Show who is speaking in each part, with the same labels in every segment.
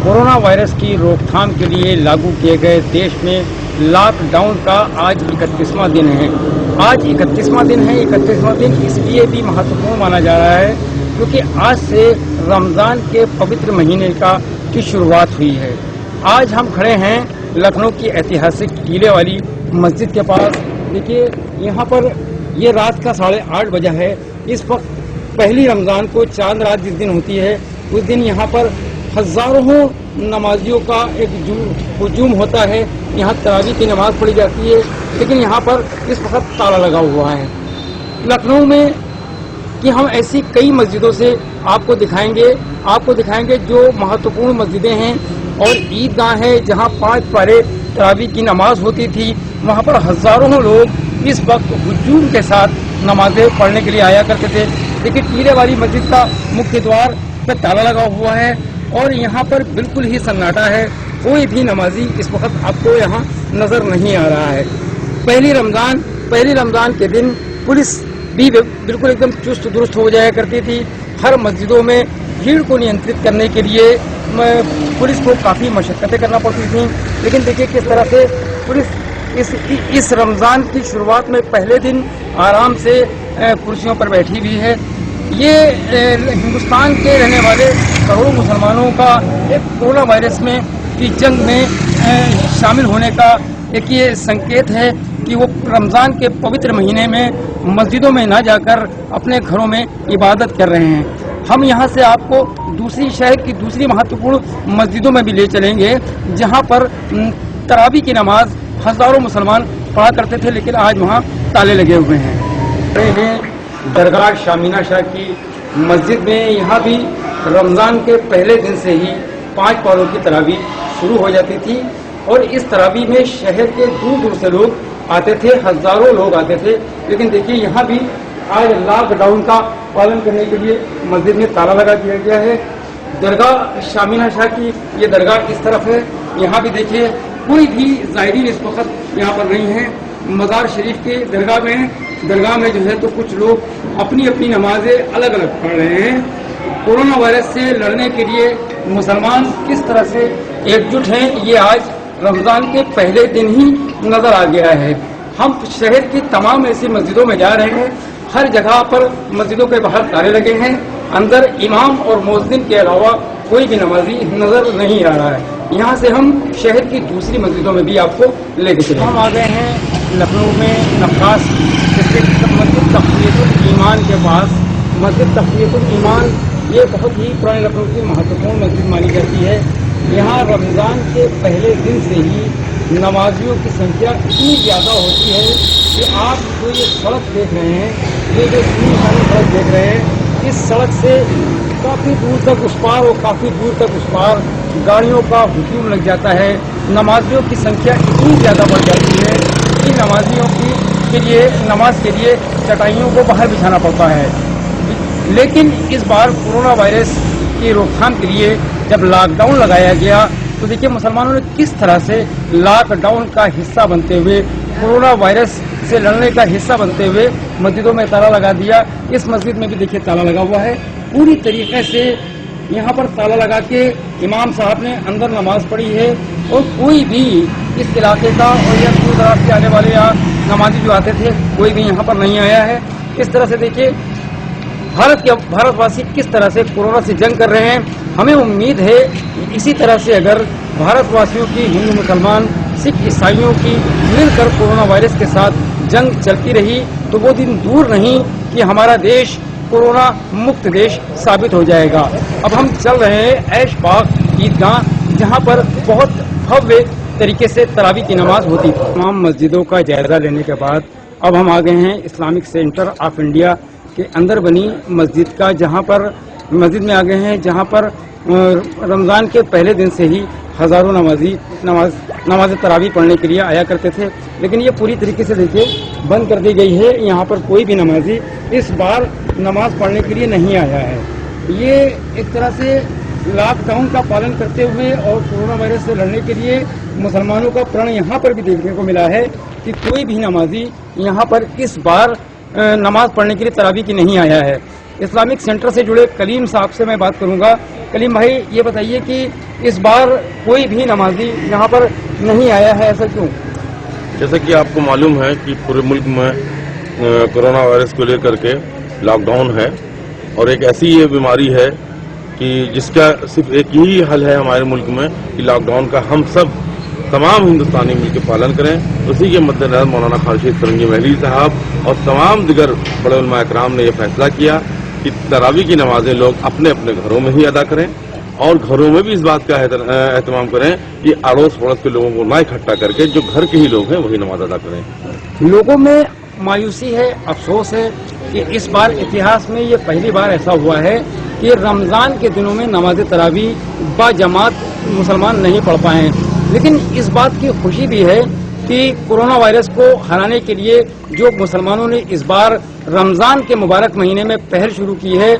Speaker 1: Corona virus की रोकथाम के लिए लागू किए गए देश में लॉकडाउन का आज 31वां दिन है। आज 31वां दिन है। 31वां दिन इसलिए भी महत्वपूर्ण माना जा रहा है क्योंकि आज से रमज़ान के पवित्र महीने की शुरुआत हुई है। आज हम खड़े हैं लखनऊ की ऐतिहासिक टीले वाली मस्जिद के पास। देखिए यहाँ पर ये रात का 8:30 बजा है। इस वक्त पहली रमज़ान को चांद रात जिस दिन होती है उस दिन यहाँ पर हजारों नमाजियों का एक हुजूम होता है। यहाँ तरावी की नमाज पढ़ी जाती है, लेकिन यहाँ पर इस वक्त ताला लगा हुआ है। लखनऊ में कि हम ऐसी कई मस्जिदों से आपको दिखाएंगे जो महत्वपूर्ण मस्जिदें हैं और ईदगाह है जहाँ 5 पारे तरावी की नमाज होती थी। वहाँ पर हजारों लोग इस वक्त हुजूम के साथ नमाजें पढ़ने के लिए आया करते थे। देखिए टीले वाली मस्जिद का मुख्य द्वार पर ताला लगा हुआ है और यहाँ पर बिल्कुल ही सन्नाटा है। कोई भी नमाजी इस वक्त आपको यहाँ नजर नहीं आ रहा है। पहली रमजान के दिन पुलिस भी बिल्कुल एकदम चुस्त दुरुस्त हो जाया करती थी। हर मस्जिदों में भीड़ को नियंत्रित करने के लिए पुलिस को काफ़ी मशक्क़तें करना पड़ती थी। लेकिन देखिए किस तरह से पुलिस इस रमज़ान की शुरुआत में पहले दिन आराम से कुर्सियों पर बैठी हुई है। ये हिंदुस्तान के रहने वाले करोड़ों मुसलमानों का एक कोरोना वायरस में की जंग में शामिल होने का एक ये संकेत है कि वो रमज़ान के पवित्र महीने में मस्जिदों में ना जाकर अपने घरों में इबादत कर रहे हैं। हम यहाँ से आपको शहर की दूसरी महत्वपूर्ण मस्जिदों में भी ले चलेंगे जहाँ पर तरावी की नमाज हजारों मुसलमान पढ़ा करते थे, लेकिन आज वहाँ ताले लगे हुए हैं। दरगाह शामीना शाह की मस्जिद में यहाँ भी रमज़ान के पहले दिन से ही 5 पारों की तरावी शुरू हो जाती थी और इस तरावी में शहर के दूर दूर से लोग आते थे, हजारों लोग आते थे। लेकिन देखिए यहाँ भी आज लॉकडाउन का पालन करने के लिए मस्जिद में ताला लगा दिया गया है। दरगाह शामीना शाह की ये दरगाह इस तरफ है। यहाँ भी देखिए कोई भी ज़ायरीन इस वक्त यहाँ पर नहीं है। मज़ार शरीफ के दरगाह में जो है तो कुछ लोग अपनी अपनी नमाजें अलग अलग पढ़ रहे हैं। कोरोना वायरस से लड़ने के लिए मुसलमान किस तरह से एकजुट हैं ये आज रमज़ान के पहले दिन ही नज़र आ गया है। हम शहर की तमाम ऐसी मस्जिदों में जा रहे हैं। हर जगह पर मस्जिदों के बाहर ताले लगे हैं। अंदर इमाम और मुअज्जिन के अलावा कोई भी नमाजी नज़र नहीं आ रहा है। यहाँ से हम शहर की दूसरी मस्जिदों में भी आपको लेके चले। हम आ गए हैं लखनऊ में नक्कास मस्जिद तक़वियतुल ईमान के पास। मस्जिद तक़वियतुल ईमान ये बहुत ही पुराने लखनऊ की महत्वपूर्ण मस्जिद मानी जाती है। यहाँ रमज़ान के पहले दिन से ही नमाजियों की संख्या इतनी ज़्यादा होती है कि आप जो ये सड़क देख रहे हैं, ये जो सड़क देख रहे हैं, इस सड़क से काफ़ी दूर तक उस पार और काफ़ी दूर तक उस पार गाड़ियों का हुजूम लग जाता है। नमाजियों की संख्या इतनी ज़्यादा बढ़ जाती है कि नमाजियों के लिए नमाज के लिए चटाइयों को बाहर बिछाना पड़ता है। लेकिन इस बार कोरोना वायरस की रोकथाम के लिए जब लॉकडाउन लगाया गया तो देखिए मुसलमानों ने किस तरह से लॉकडाउन का हिस्सा बनते हुए, कोरोना वायरस से लड़ने का हिस्सा बनते हुए मस्जिदों में ताला लगा दिया। इस मस्जिद में भी देखिए ताला लगा हुआ है। पूरी तरीके से यहाँ पर ताला लगा के इमाम साहब ने अंदर नमाज पढ़ी है और कोई भी इस इलाके का और या दूर दराज से आने वाले या नमाजी जो आते थे कोई भी यहाँ पर नहीं आया है। इस तरह से देखिए भारतवासी किस तरह से कोरोना से जंग कर रहे हैं। हमें उम्मीद है इसी तरह से अगर भारतवासियों की, हिंदू मुसलमान, सिख ईसाइयों की मिलकर कोरोना वायरस के साथ जंग चलती रही तो वो दिन दूर नहीं कि हमारा देश कोरोना मुक्त देश साबित हो जाएगा। अब हम चल रहे हैं ऐश बाग ईदगाह जहाँ पर बहुत भव्य तरीके से तरावी की नमाज होती थी। तमाम मस्जिदों का जायजा लेने के बाद अब हम आ गए हैं इस्लामिक सेंटर ऑफ इंडिया के अंदर बनी मस्जिद का, जहाँ पर मस्जिद में आ गए हैं जहाँ पर रमज़ान के पहले दिन से ही हज़ारों नमाज तरावी पढ़ने के लिए आया करते थे। लेकिन ये पूरी तरीके से देखिए बंद कर दी गई है। यहाँ पर कोई भी नमाजी इस बार नमाज पढ़ने के लिए नहीं आया है। ये एक तरह से लॉकडाउन का पालन करते हुए और कोरोना वायरस से लड़ने के लिए मुसलमानों का प्रण यहाँ पर भी देखने को मिला है कि कोई भी नमाजी यहाँ पर इस बार नमाज पढ़ने के लिए तरावी की नहीं आया है। इस्लामिक सेंटर से जुड़े कलीम साहब से मैं बात करूंगा। कलीम भाई, ये बताइए कि इस बार कोई भी नमाजी यहाँ पर नहीं आया है, ऐसा क्यों?
Speaker 2: जैसा कि आपको मालूम है कि पूरे मुल्क में कोरोना वायरस को लेकर के लॉकडाउन है और एक ऐसी ये बीमारी है कि जिसका सिर्फ एक ही हल है हमारे मुल्क में कि लॉकडाउन का हम सब तमाम हिंदुस्तानी मिलकर पालन करें। उसी के मद्देनजर मौलाना खालिद फरंगी महली साहब और तमाम दिगर बड़े उलमा इकराम ने यह फैसला किया कि तरावी की नमाजें लोग अपने अपने घरों में ही अदा करें और घरों में भी इस बात का एहतमाम करें कि अड़ोस पड़ोस के लोगों को ना इकट्ठा करके जो घर के ही लोग हैं वही नमाज अदा करें।
Speaker 1: लोगों में मायूसी है, अफसोस है कि इस बार इतिहास में ये पहली बार ऐसा हुआ है कि रमज़ान के दिनों में नमाज तरावी बाजमात मुसलमान नहीं पढ़ पाए हैं। लेकिन इस बात की खुशी भी है कि कोरोना वायरस को हराने के लिए जो मुसलमानों ने इस बार रमज़ान के मुबारक महीने में पहल शुरू की है,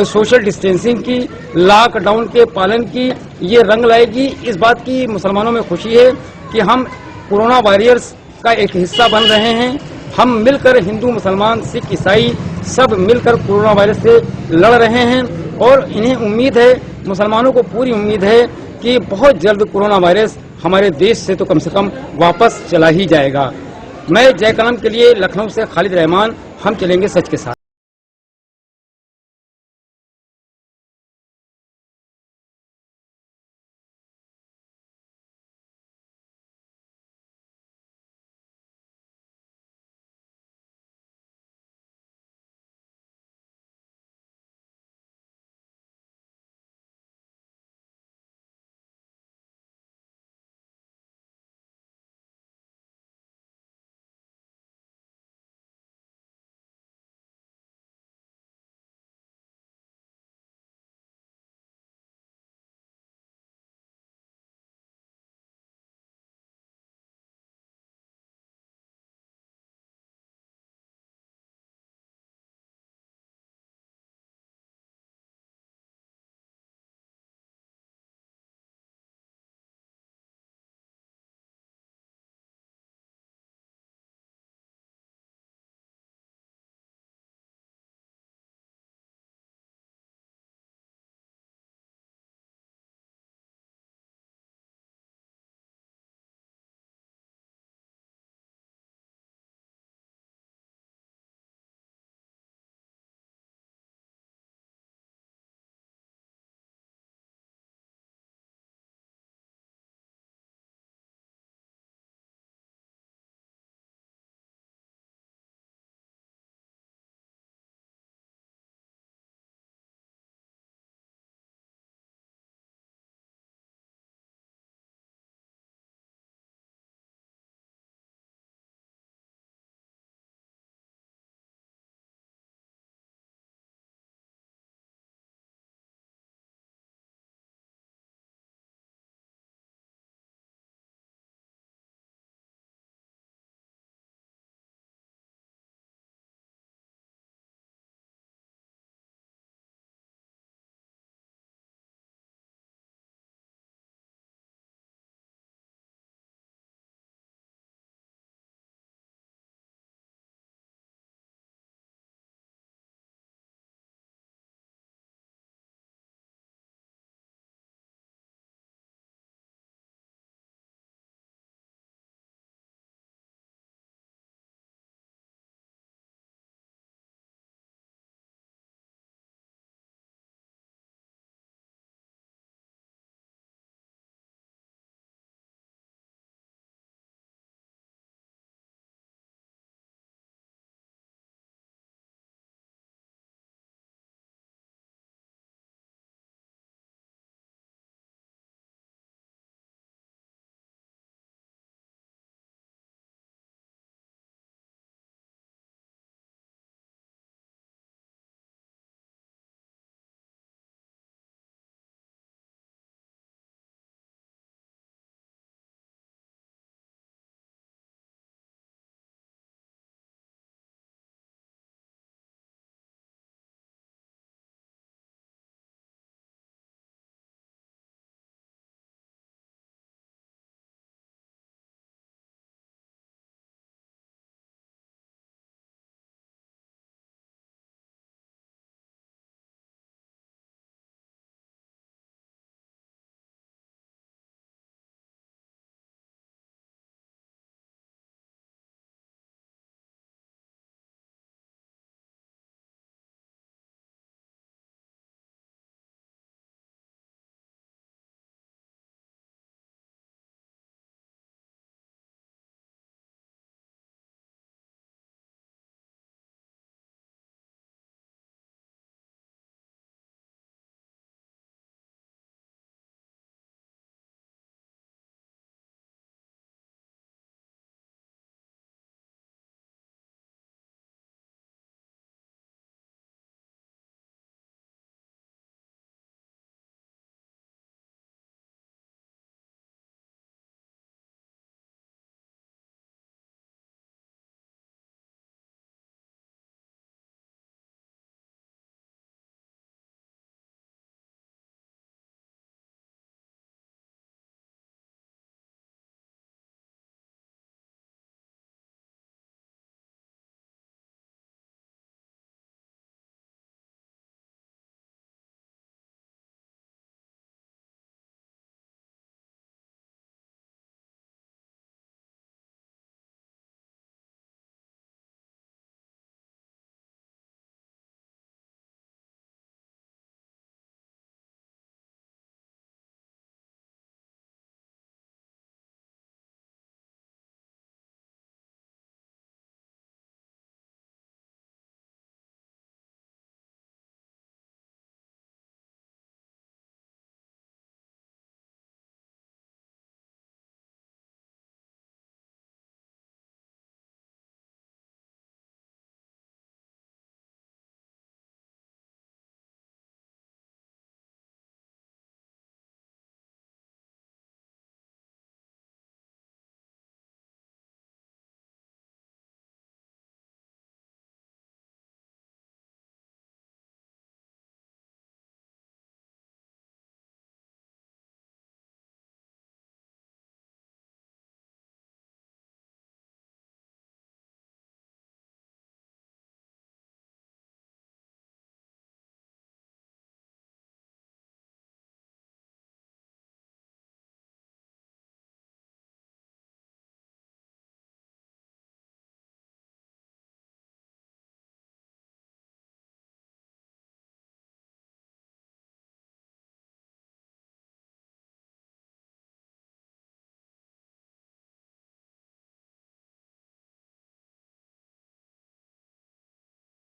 Speaker 1: सोशल डिस्टेंसिंग की, लॉकडाउन के पालन की, ये रंग लाएगी। इस बात की मुसलमानों में खुशी है कि हम कोरोना वॉरियर्स का एक हिस्सा बन रहे हैं। हम मिलकर, हिंदू मुसलमान सिख ईसाई सब मिलकर कोरोना वायरस से लड़ रहे हैं और इन्हें उम्मीद है, मुसलमानों को पूरी उम्मीद है कि बहुत जल्द कोरोना वायरस हमारे देश से तो कम से कम वापस चला ही जाएगा। मैं जय कलम के लिए लखनऊ से खालिद रहमान, हम चलेंगे सच के साथ।